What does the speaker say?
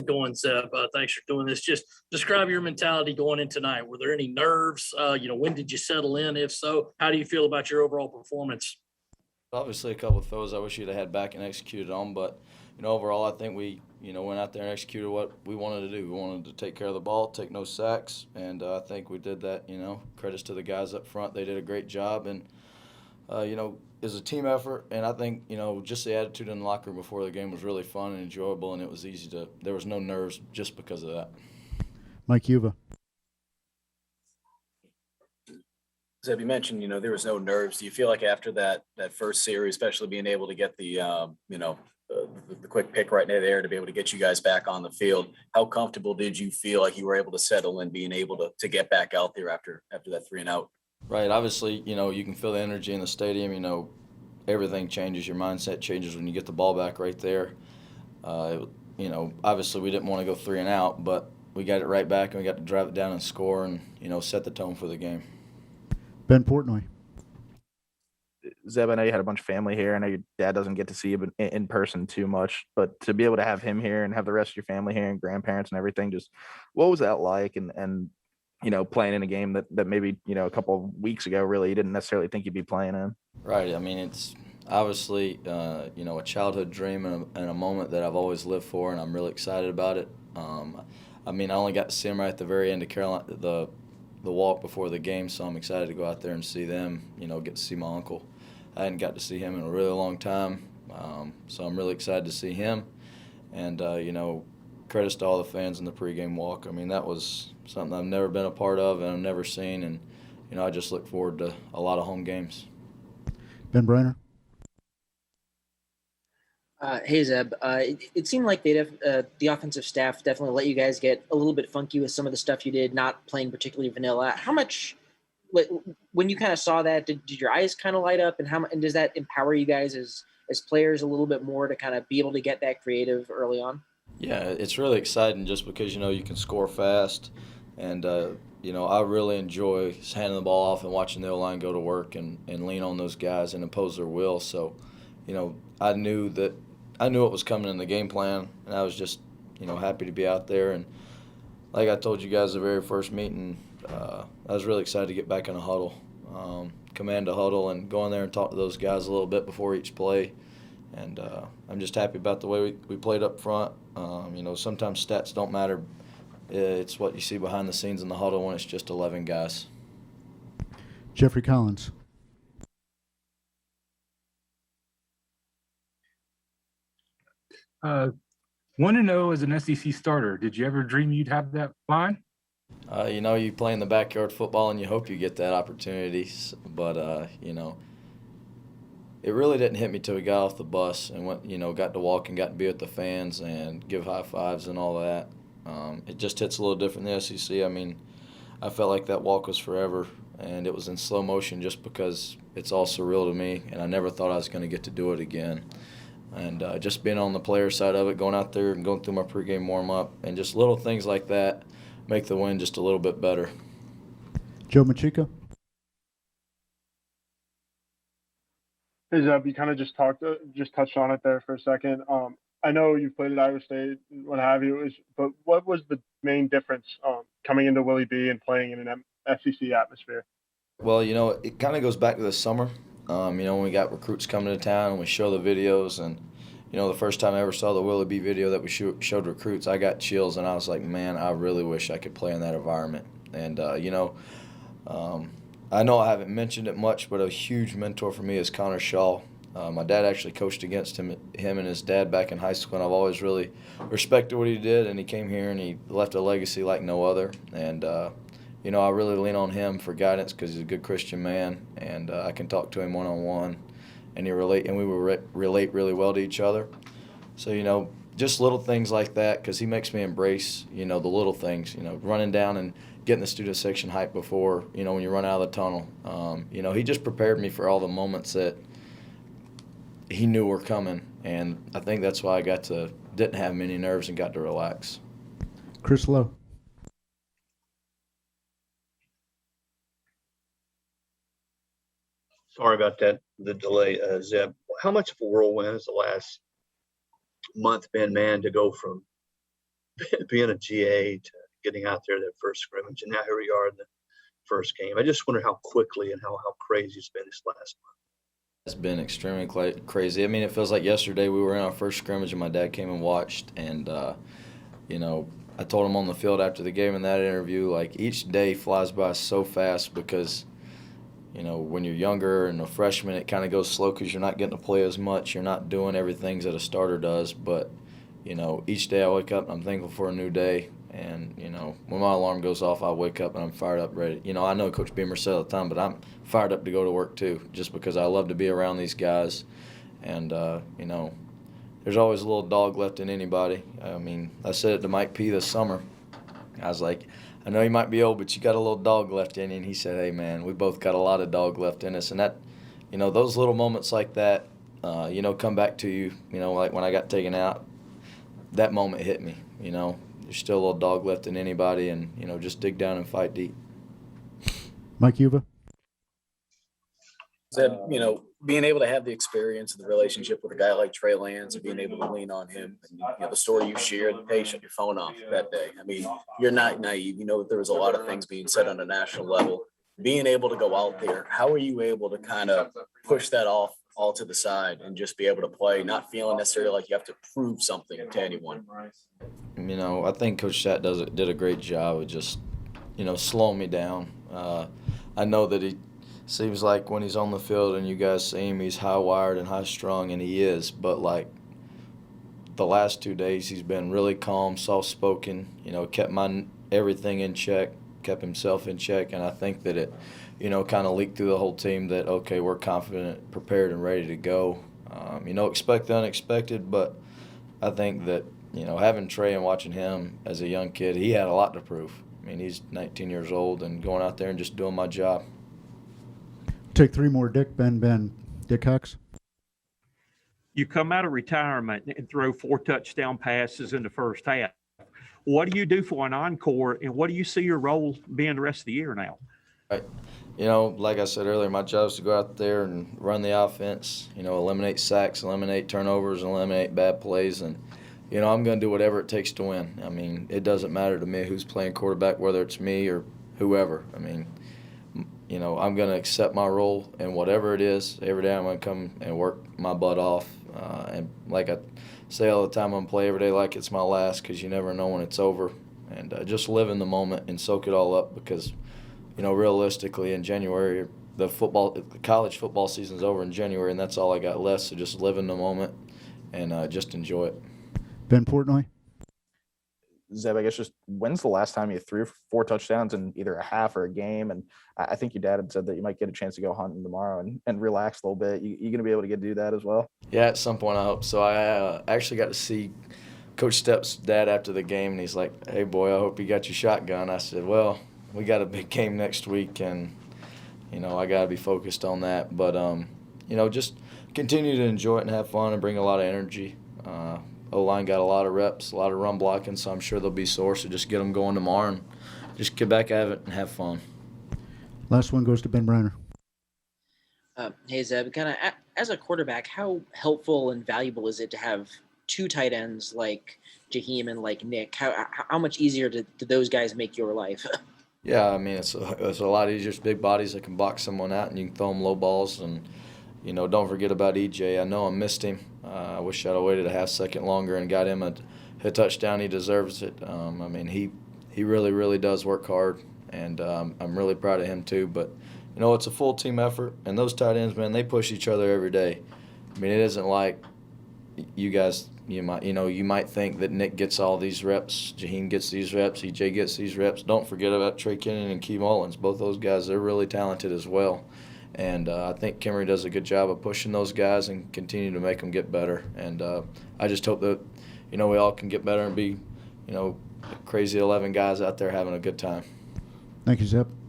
Going, Zeb. Thanks for doing this. Just describe your mentality going in tonight. Were there any nerves? When did you settle in? If so, how do you feel about your overall performance? Obviously, a couple of throws I wish you'd have had back and executed on, but overall, I think we went out there and executed what we wanted to do. We wanted to take care of the ball, take no sacks, and I think we did that. Credits to the guys up front; they did a great job, and it was a team effort. And I think just the attitude in the locker room before the game was really fun and enjoyable, and it was easy to. There was no nerves just because of that. Mike Yuva. Zeb, you mentioned, there was no nerves. Do you feel like after that first series, especially being able to get the quick pick right there to be able to get you guys back on the field, how comfortable did you feel like you were able to settle in, being able to get back out there after that 3-and-out? Right. Obviously, you can feel the energy in the stadium. Everything changes. Your mindset changes when you get the ball back right there. Obviously we didn't want to go 3-and-out, but we got it right back and we got to drive it down and score and, set the tone for the game. Ben Portnoy. Zeb, I know you had a bunch of family here. I know your dad doesn't get to see you in person too much, but to be able to have him here and have the rest of your family here and grandparents and everything, just what was that like? And playing in a game that maybe, a couple of weeks ago, really, you didn't necessarily think you'd be playing in. Right. I mean, it's obviously, a childhood dream and a moment that I've always lived for, and I'm really excited about it. I only got to see him right at the very end of Carolina, the walk before the game, so I'm excited to go out there and see them, get to see my uncle. I hadn't got to see him in a really long time, so I'm really excited to see him. And, credits to all the fans in the pregame walk. That was something I've never been a part of and I've never seen, and, I just look forward to a lot of home games. Ben Brenner. Hey, Zeb. It seemed like the offensive staff definitely let you guys get a little bit funky with some of the stuff you did, not playing particularly vanilla. How much, when you kind of saw that, did your eyes kind of light up, and does that empower you guys as players a little bit more to kind of be able to get that creative early on? Yeah, it's really exciting just because, you can score fast. And, I really enjoy handing the ball off and watching the O-line go to work and lean on those guys and impose their will. So, I knew what was coming in the game plan, and I was just, happy to be out there. And like I told you guys the very first meeting, I was really excited to get back in a huddle, command a huddle, and go in there and talk to those guys a little bit before each play. And I'm just happy about the way we played up front. Sometimes stats don't matter. It's what you see behind the scenes in the huddle when it's just 11 guys. Jeffrey Collins. Want to know, as an SEC starter, did you ever dream you'd have that line? You play in the backyard football and you hope you get that opportunity. But, it really didn't hit me till we got off the bus and went, got to walk and got to be with the fans and give high fives and all that. It just hits a little different in the SEC. I felt like that walk was forever, and it was in slow motion just because it's all surreal to me, and I never thought I was going to get to do it again. And just being on the player side of it, going out there and going through my pregame warm-up, and just little things like that make the win just a little bit better. Joe Machica. Hey, Zeb, you kind of just touched on it there for a second. I know you've played at Iowa State, what have you, but what was the main difference coming into Willie B and playing in an SEC atmosphere? Well, it kind of goes back to the summer. When we got recruits coming to town and we show the videos, and the first time I ever saw the Willie B video that we showed recruits, I got chills, and I was like, man, I really wish I could play in that environment. And I know I haven't mentioned it much, but a huge mentor for me is Connor Shaw. My dad actually coached against him and his dad back in high school, and I've always really respected what he did, and he came here and he left a legacy like no other. And, I really lean on him for guidance because he's a good Christian man, and I can talk to him one-on-one, and we relate really well to each other. So, just little things like that, because he makes me embrace, the little things, running down and getting the student section hyped before, when you run out of the tunnel. He just prepared me for all the moments that he knew were coming, and I think that's why I didn't have many nerves and got to relax. Chris Lowe. Sorry about that, the delay, Zeb. How much of a whirlwind has the last month been, man, to go from being a GA to getting out there that first scrimmage, and now here we are in the first game. I just wonder how quickly and how crazy it's been this last month. It's been extremely crazy. I mean, it feels like yesterday we were in our first scrimmage and my dad came and watched. And, you know, I told him on the field after the game in that interview, like, each day flies by so fast because, you know, when you're younger and a freshman, it kind of goes slow because you're not getting to play as much. You're not doing everything that a starter does. But, you know, each day I wake up and I'm thankful for a new day. And, you know, when my alarm goes off, I wake up and I'm fired up, ready. You know, I know Coach Beamer said all the time, but I'm fired up to go to work too, just because I love to be around these guys. And, you know, there's always a little dog left in anybody. I mean, I said it to Mike P. this summer. I was like, I know you might be old, but you got a little dog left in you. And he said, hey, man, we both got a lot of dog left in us. And that, you know, those little moments like that, you know, come back to you. You know, like when I got taken out, that moment hit me, you know. There's still a little dog left in anybody, and, you know, just dig down and fight deep. Mike Yuba. Zeb, you know, being able to have the experience and the relationship with a guy like Trey Lance and being able to lean on him, and, you know, the story you shared, hey, shut your phone off that day. I mean, you're not naive. You know that there was a lot of things being said on a national level. Being able to go out there, how are you able to kind of push that off all to the side and just be able to play, not feeling necessarily like you have to prove something to anyone? You know, I think Coach Shat did a great job of just, you know, slowing me down. I know that he seems like when he's on the field and you guys see him, he's high-wired and high-strung, and he is. But, like, the last 2 days he's been really calm, soft-spoken, you know, kept everything in check, kept himself in check, and I think that it, you know, kind of leaked through the whole team that, okay, we're confident, prepared, and ready to go. You know, expect the unexpected, but I think that, you know, having Trey and watching him as a young kid, he had a lot to prove. I mean, he's 19 years old and going out there and just doing my job. Take three more, Dick. Ben. Dick Cox. You come out of retirement and throw 4 touchdown passes in the first half. What do you do for an encore, and what do you see your role being the rest of the year now? Right. You know, like I said earlier, my job is to go out there and run the offense, you know, eliminate sacks, eliminate turnovers, eliminate bad plays. And, you know, I'm going to do whatever it takes to win. I mean, it doesn't matter to me who's playing quarterback, whether it's me or whoever. I mean, you know, I'm going to accept my role, and whatever it is, every day I'm going to come and work my butt off. And like I say all the time, I'm going to play every day like it's my last, because you never know when it's over. And just live in the moment and soak it all up, because, you know, realistically in January, the college football season's over in January, and that's all I got left. So just live in the moment and just enjoy it. Ben Portnoy. Zeb, I guess just when's the last time you threw 4 touchdowns in either a half or a game? And I think your dad had said that you might get a chance to go hunting tomorrow and relax a little bit. You going to be able to do that as well? Yeah, at some point I hope so. I actually got to see Coach Stepp's dad after the game, and he's like, hey, boy, I hope you got your shotgun. I said, well, we got a big game next week, and, you know, I got to be focused on that. But, you know, just continue to enjoy it and have fun and bring a lot of energy. O-line got a lot of reps, a lot of run blocking, so I'm sure they'll be sore. So just get them going tomorrow and just get back at it and have fun. Last one goes to Ben Briner. Hey, Zeb, kind of as a quarterback, how helpful and valuable is it to have 2 tight ends like Jaheim and like Nick? How much easier do those guys make your life? Yeah, I mean, it's a lot easier. It's big bodies that can box someone out, and you can throw them low balls. And, you know, don't forget about EJ. I know I missed him. I wish I'd have waited a half second longer and got him a touchdown. He deserves it. I mean, he really, really does work hard, and I'm really proud of him too. But, you know, it's a full team effort, and those tight ends, man, they push each other every day. I mean, it isn't like you guys, you might think that Nick gets all these reps, Jaheim gets these reps, EJ gets these reps. Don't forget about Trey Kenyon and Key Mullins. Both those guys, they're really talented as well. And I think Kimmery does a good job of pushing those guys and continue to make them get better. And I just hope that, you know, we all can get better and be, you know, crazy 11 guys out there having a good time. Thank you, Zeb.